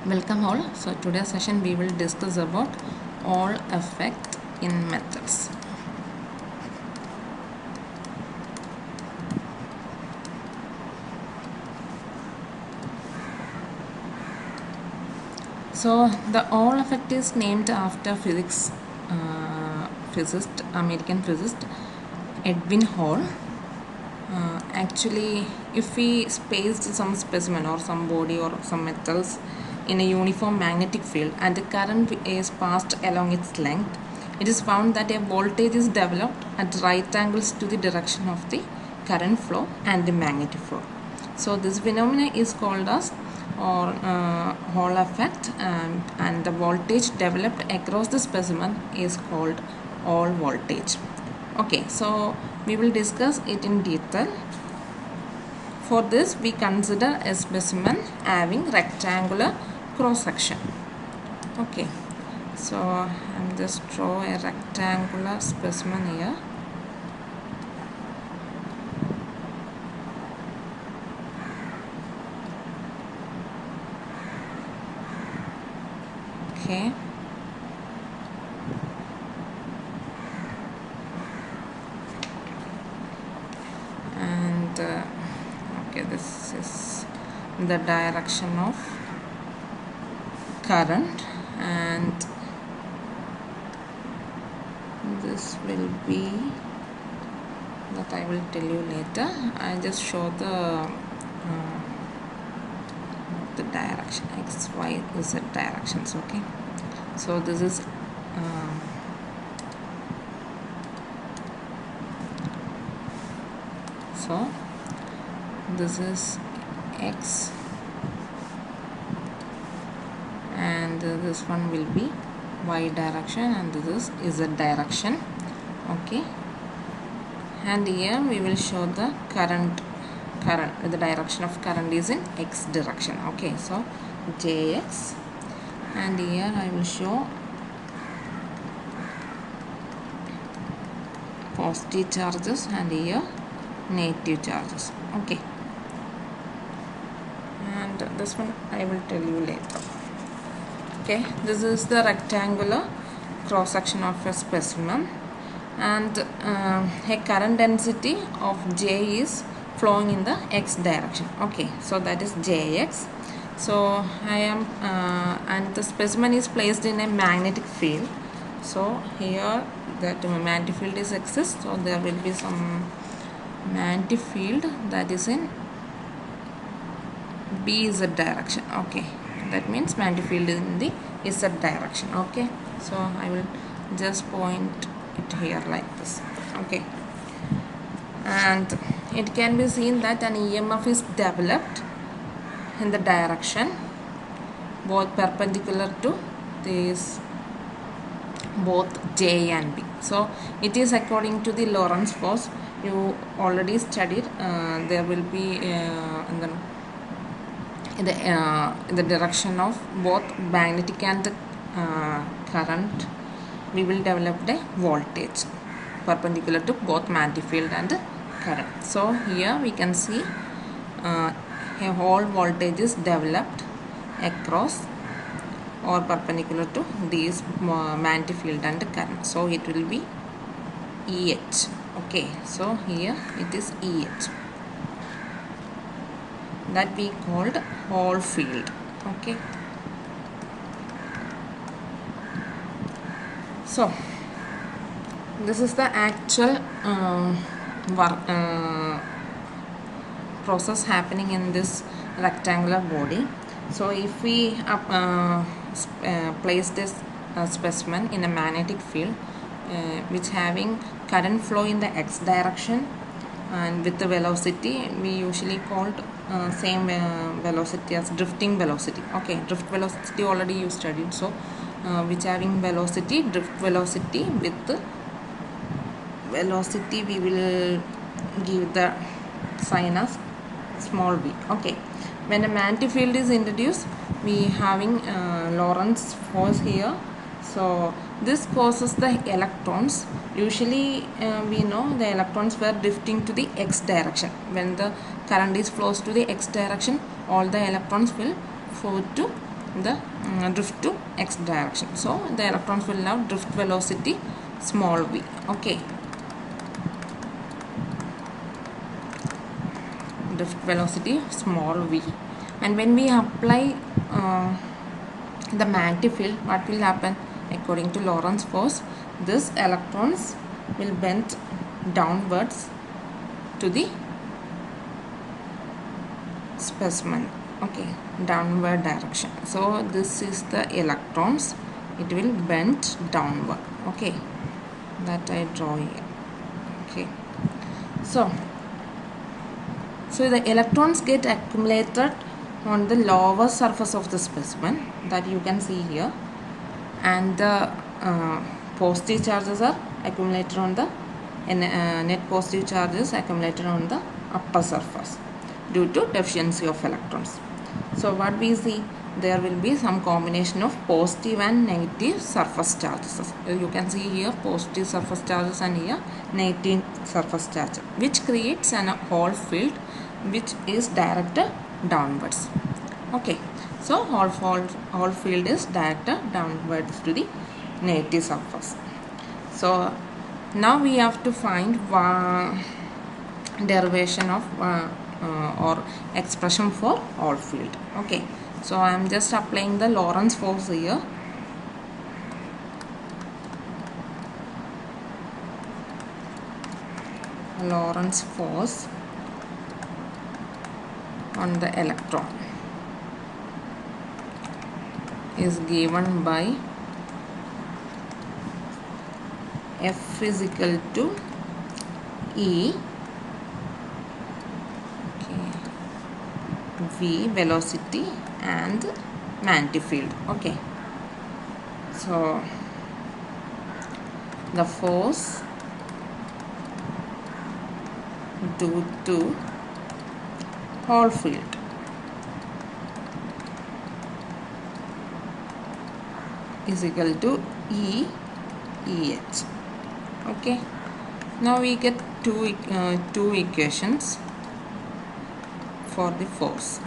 Welcome all. So today's session we will discuss about Hall effect in metals. So the Hall effect is named after American physicist Edwin Hall. Actually, if we spaced some specimen or some body or some metals in a uniform magnetic field and the current is passed along its length, it is found that a voltage is developed at right angles to the direction of the current flow and the magnetic flow. So this phenomenon is called as Hall effect, and the voltage developed across the specimen is called Hall voltage. Okay, so we will discuss it in detail. For this, we consider a specimen having rectangular cross section. Okay, so I'm just draw a rectangular specimen here. Okay. And okay, this is the direction of current, and this will be that I will tell you later. I just show the direction x, y, z directions. Okay, so this is so this is x, and this one will be y direction, and this is z direction. Okay, and here we will show the current, the direction of current is in x direction. Okay, so jx, and here I will show positive charges and here negative charges. Okay, and this one I will tell you later. Okay, this is the rectangular cross section of a specimen, and a current density of J is flowing in the x direction. Okay, so that is Jx. So I am and the specimen is placed in a magnetic field. So here that magnetic field is exists, so there will be some magnetic field that is in BZ direction. Okay, that means magnetic field is in the Z direction. Okay, so I will just point it here like this. Okay, and it can be seen that an EMF is developed in the direction both perpendicular to this both J and B. So it is according to the Lorentz force. You already studied. There will be in the direction of both magnetic and current, we will develop a voltage perpendicular to both magnetic field and current. So here we can see a Hall voltage is developed across or perpendicular to these magnetic field and current. So it will be EH. Okay, so here it is EH, that we called Hall field. Okay, so this is the actual process happening in this rectangular body. So if we place this specimen in a magnetic field which having current flow in the x direction, and with the velocity we usually called same velocity as drifting velocity. Okay, drift velocity already you studied. So which having velocity, drift velocity, with velocity we will give the sign as small v. Okay, when a magnetic field is introduced, we having Lorentz force here. So this causes the electrons. Usually we know the electrons were drifting to the x direction. When the current is flows to the x direction, all the electrons will flow to the drift to x direction. So the electrons will have drift velocity small v. Okay, drift velocity small v. And when we apply the magnetic field, what will happen? According to Lorentz force, this electrons will bend downwards to the specimen. Okay, downward direction. So this is the electrons, it will bend downward. Okay, that I draw here. Okay, so the electrons get accumulated on the lower surface of the specimen, that you can see here, and the positive charges are accumulated on the net positive charges accumulated on the upper surface due to deficiency of electrons. So what we see, there will be some combination of positive and negative surface charges. You can see here positive surface charges and here negative surface charge, which creates an Hall field which is directed downwards. Okay, so Hall field is directed downwards to the negative surface. So now we have to find derivation of or expression for Hall field. Okay, so I am just applying the Lorentz force here. Lorentz force on the electron is given by F is equal to E, okay, V velocity and magnetic field. Okay, so the force due to Hall field is equal to EH. Okay, now we get two equations for the force.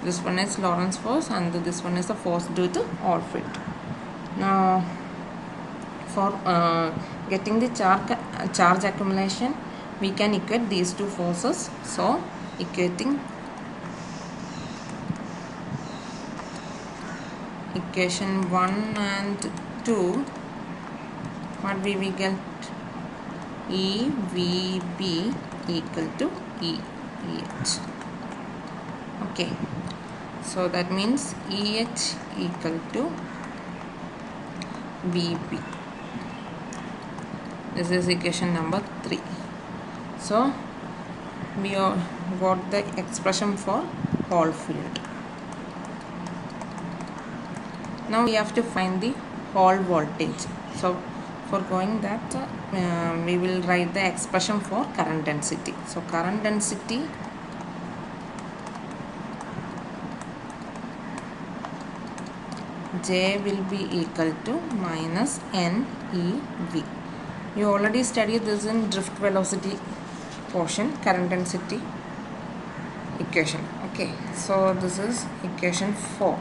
This one is Lorentz force and this one is the force due to Hall field. Now for getting the charge accumulation, we can equate these two forces. So equating equation 1 and 2, what we will get? EVB equal to EH. Okay, so that means EH equal to VB. This is equation number 3. So we got the expression for Hall field. Now we have to find the Hall voltage. So for going that, we will write the expression for current density. So current density J will be equal to minus NEV. You already studied this in drift velocity portion, current density equation. Okay, so this is equation 4.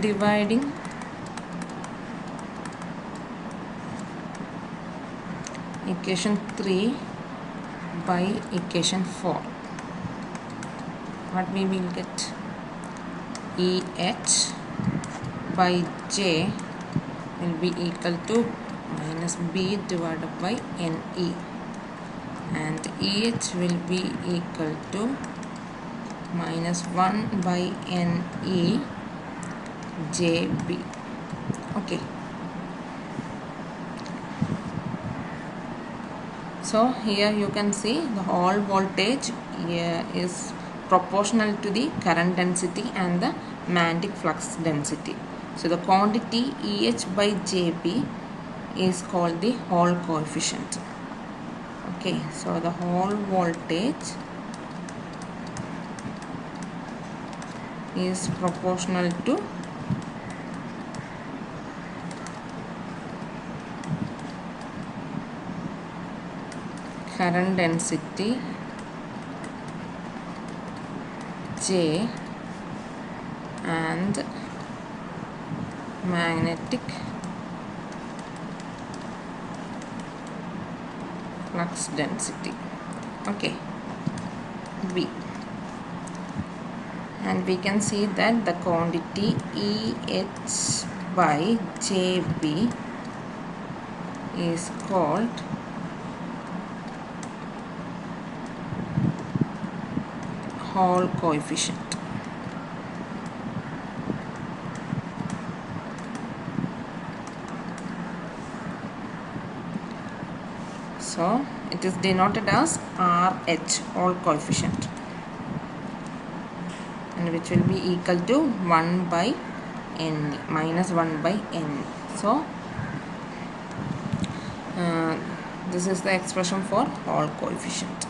Dividing equation 3 by equation 4, what we will get? EH by J will be equal to minus B divided by NE, and EH will be equal to minus 1 by NE JB. Okay, so here you can see the Hall voltage is proportional to the current density and the magnetic flux density. So the quantity EH by JB is called the Hall coefficient. Okay, so the Hall voltage is proportional to current density J and magnetic flux density. Okay, V. And we can see that the quantity EH by JB is called Hall coefficient. So it is denoted as RH, Hall coefficient, and which will be equal to 1 by N minus 1 by N. So this is the expression for Hall coefficient.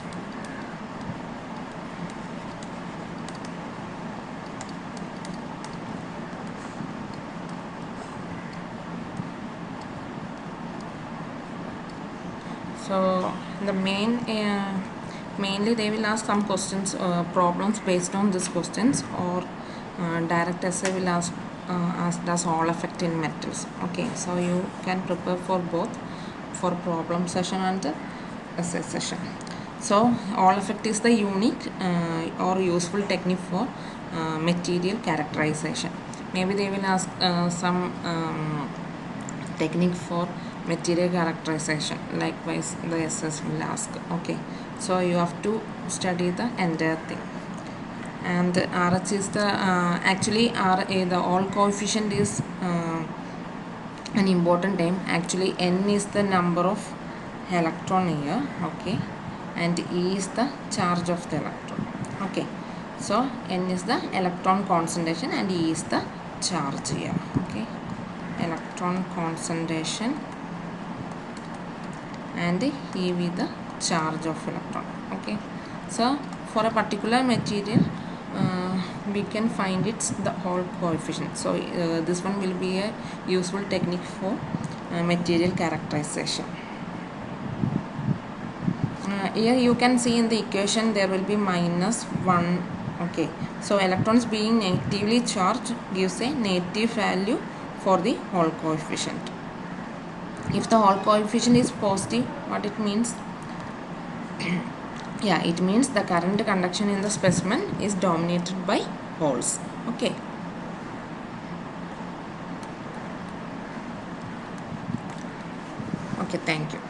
So the mainly they will ask some questions, problems based on these questions, or direct essay will ask does Hall effect in metals. Okay, so you can prepare for both, for problem session and the essay session. So Hall effect is the unique or useful technique for material characterization. Maybe they will ask some technique for material characterization. Likewise the SS will ask. Okay, so you have to study the entire thing. And RH is the actually the Hall coefficient is an important term. Actually N is the number of electron here. Okay, and E is the charge of the electron. Okay, so N is the electron concentration and E is the charge here. Okay, electron concentration and E with the charge of electron. Okay, so for a particular material we can find its the Hall coefficient. So this one will be a useful technique for material characterization. Here you can see in the equation there will be -1. Okay, so electrons being negatively charged gives a negative value for the Hall coefficient. If the Hall coefficient is positive, what it means? Yeah, it means the current conduction in the specimen is dominated by holes. Okay. Okay, thank you.